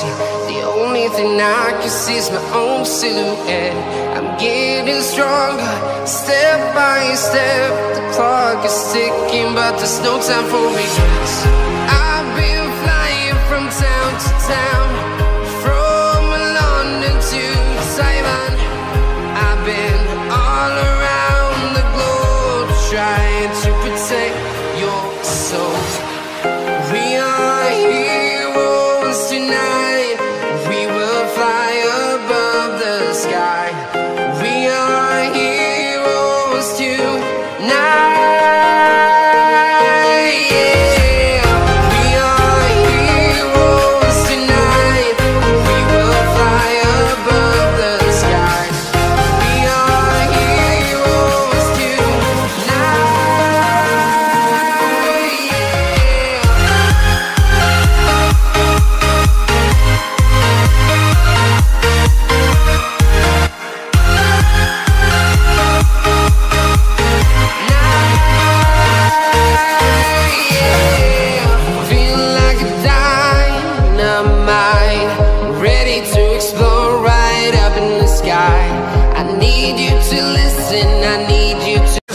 reality. The only thing I can see is my own silhouette. I'm getting stronger, step by step. The clock is ticking, but there's no time for regrets. I've been flying from town to town, from London to Taiwan. I've been all around the globe, trying to protect your soul. We are heroes tonight. We will fly above the sky. We are heroes tonight. Ready to explore right up in the sky. I need you to listen, I need you to